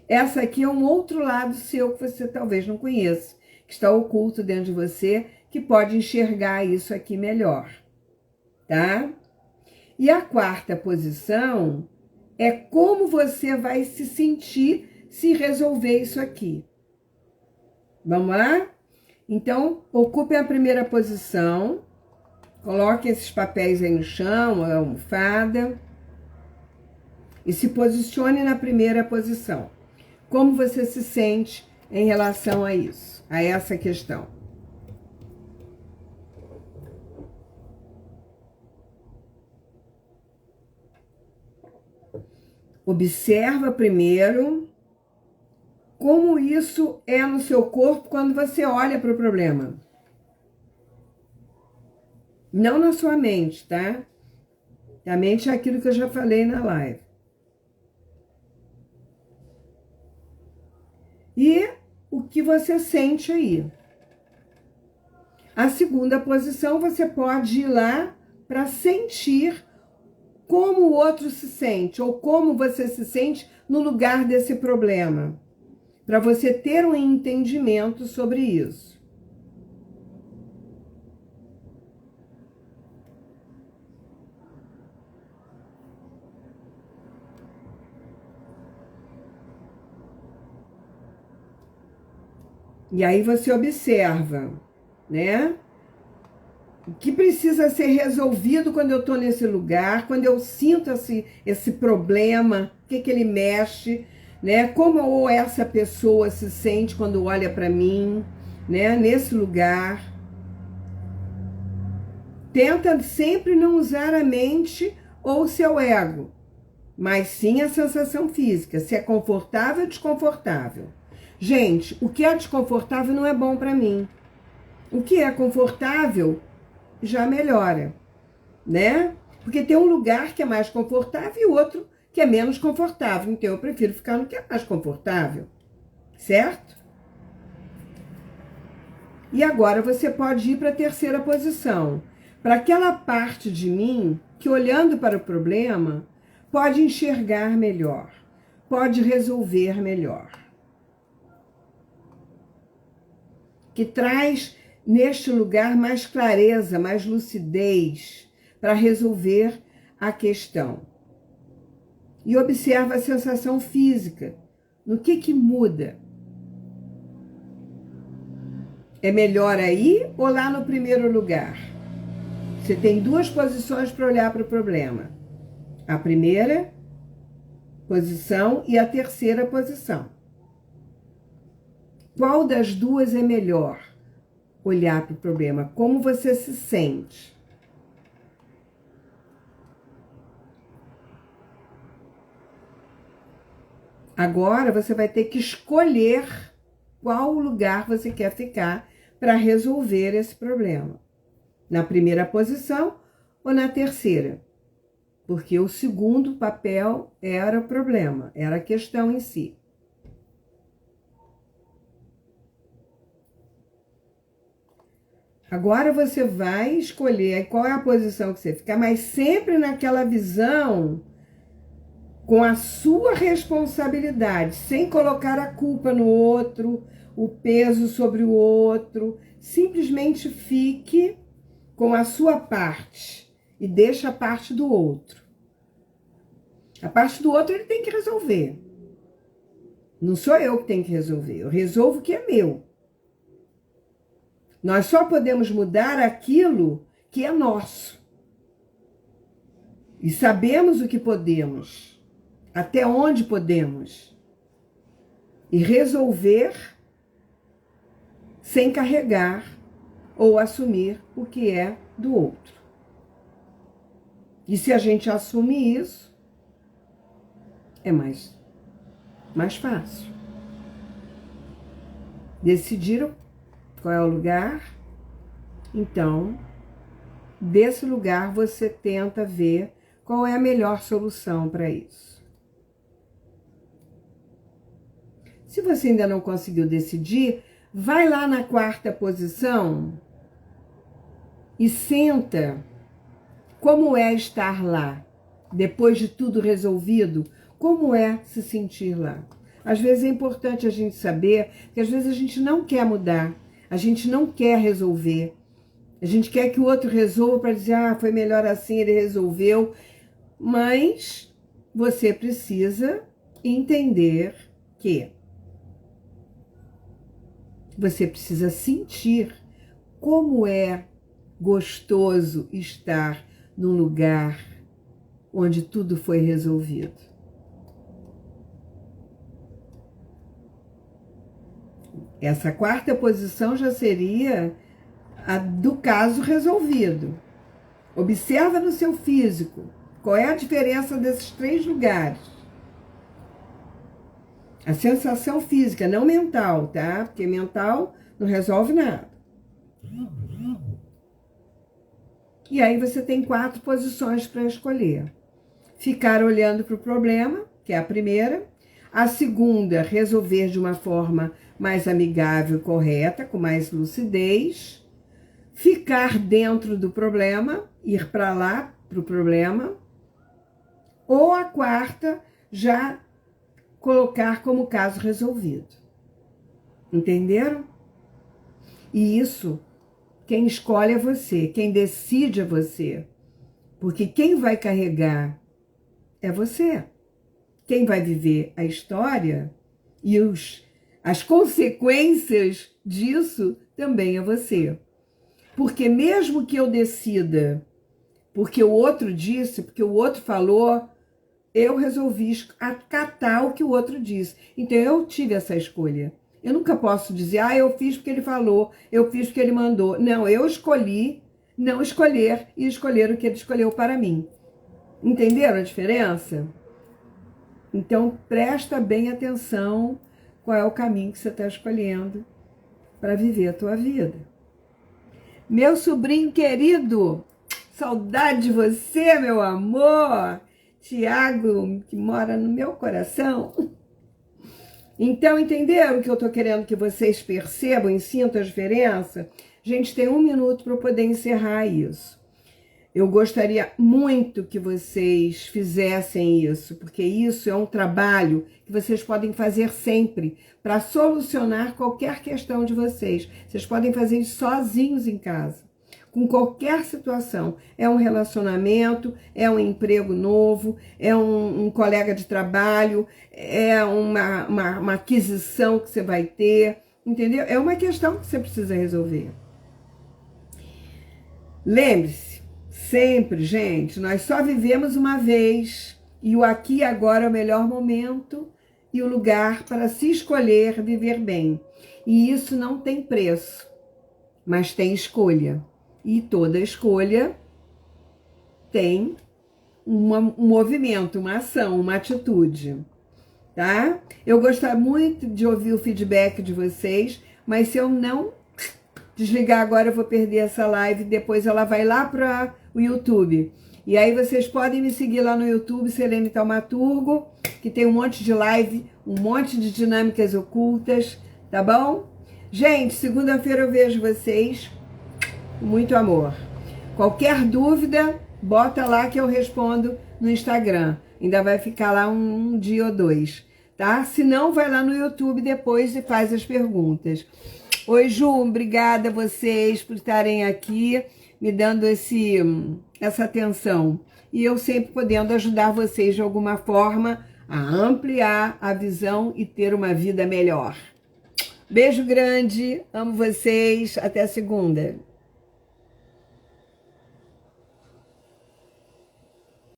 Essa aqui é um outro lado seu que você talvez não conheça, que está oculto dentro de você, que pode enxergar isso aqui melhor, tá? E a 4ª posição é como você vai se sentir se resolver isso aqui. Vamos lá? Então, ocupe a primeira posição, coloque esses papéis aí no chão, a almofada, e se posicione na primeira posição. Como você se sente em relação a isso, a essa questão? Observa primeiro como isso é no seu corpo quando você olha para o problema. Não na sua mente, tá? A mente é aquilo que eu já falei na live. E o que você sente aí. A 2ª posição, você pode ir lá para sentir como o outro se sente, ou como você se sente no lugar desse problema, para você ter um entendimento sobre isso. E aí você observa, né? O que precisa ser resolvido quando eu estou nesse lugar, quando eu sinto esse problema, o que ele mexe, né? Como essa pessoa se sente quando olha para mim, né? Nesse lugar. Tenta sempre não usar a mente ou o seu ego, mas sim a sensação física, se é confortável ou desconfortável. Gente, o que é desconfortável não é bom para mim. O que é confortável já melhora, né? Porque tem um lugar que é mais confortável e outro que é menos confortável. Então eu prefiro ficar no que é mais confortável, certo? E agora você pode ir para a 3ª posição, para aquela parte de mim que, olhando para o problema, pode enxergar melhor, pode resolver melhor. Que traz neste lugar mais clareza, mais lucidez para resolver a questão. E observa a sensação física. No que muda? É melhor aí ou lá no primeiro lugar? Você tem 2 posições para olhar para o problema. A primeira posição e a 3ª posição. Qual das 2 é melhor olhar para o problema? Como você se sente? Agora você vai ter que escolher qual lugar você quer ficar para resolver esse problema. Na primeira posição ou na 3ª? Porque o 2º papel era o problema, era a questão em si. Agora você vai escolher qual é a posição que você ficar, mas sempre naquela visão com a sua responsabilidade, sem colocar a culpa no outro, o peso sobre o outro. Simplesmente fique com a sua parte e deixa a parte do outro. A parte do outro ele tem que resolver. Não sou eu que tenho que resolver, eu resolvo o que é meu. Nós só podemos mudar aquilo que é nosso. E sabemos o que podemos, até onde podemos. E resolver sem carregar ou assumir o que é do outro. E se a gente assume isso, é mais fácil. Decidiram qual é o lugar? Então, desse lugar você tenta ver qual é a melhor solução para isso. Se você ainda não conseguiu decidir, vai lá na 4ª posição e senta. Como é estar lá? Depois de tudo resolvido, como é se sentir lá? Às vezes é importante a gente saber que às vezes a gente não quer mudar, a gente não quer resolver. A gente quer que o outro resolva para dizer, foi melhor assim, ele resolveu. Mas você precisa entender que você precisa sentir como é gostoso estar num lugar onde tudo foi resolvido. Essa 4ª posição já seria a do caso resolvido. Observa no seu físico qual é a diferença desses 3 lugares. A sensação física, não mental, tá? Porque mental não resolve nada. E aí você tem 4 posições para escolher. Ficar olhando para o problema, que é a primeira. A segunda, resolver de uma forma mais amigável e correta, com mais lucidez. Ficar dentro do problema, ir para lá, para o problema. Ou a 4ª, já colocar como caso resolvido. Entenderam? E isso, quem escolhe é você, quem decide é você. Porque quem vai carregar é você. Quem vai viver a história e as consequências disso também é você. Porque mesmo que eu decida, porque o outro disse, porque o outro falou, eu resolvi acatar o que o outro disse. Então eu tive essa escolha. Eu nunca posso dizer, eu fiz porque ele falou, eu fiz porque ele mandou. Não, eu escolhi não escolher e escolher o que ele escolheu para mim. Entenderam a diferença? Então presta bem atenção qual é o caminho que você está escolhendo para viver a tua vida. Meu sobrinho querido, saudade de você, meu amor. Tiago, que mora no meu coração. Então, entenderam o que eu estou querendo que vocês percebam e sintam a diferença? Gente, tem 1 minuto para eu poder encerrar isso. Eu gostaria muito que vocês fizessem isso, porque isso é um trabalho que vocês podem fazer sempre para solucionar qualquer questão de vocês. Vocês podem fazer isso sozinhos em casa, com qualquer situação. É um relacionamento, é um emprego novo, é um colega de trabalho, é uma aquisição que você vai ter, entendeu? É uma questão que você precisa resolver. Lembre-se, sempre, gente, nós só vivemos uma vez e o aqui e agora é o melhor momento e o lugar para se escolher viver bem. E isso não tem preço, mas tem escolha. E toda escolha tem um movimento, uma ação, uma atitude, tá? Eu gostaria muito de ouvir o feedback de vocês, mas se eu não desligar agora, eu vou perder essa live, depois ela vai lá para o YouTube. E aí vocês podem me seguir lá no YouTube, Selene Taumaturgo, que tem um monte de live, um monte de dinâmicas ocultas, tá bom? Gente, segunda-feira eu vejo vocês. Muito amor. Qualquer dúvida, bota lá que eu respondo no Instagram. Ainda vai ficar lá um dia ou 2, tá? Se não, vai lá no YouTube depois e faz as perguntas. Oi, Ju, obrigada a vocês por estarem aqui, me dando essa atenção. E eu sempre podendo ajudar vocês de alguma forma a ampliar a visão e ter uma vida melhor. Beijo grande, amo vocês, até segunda.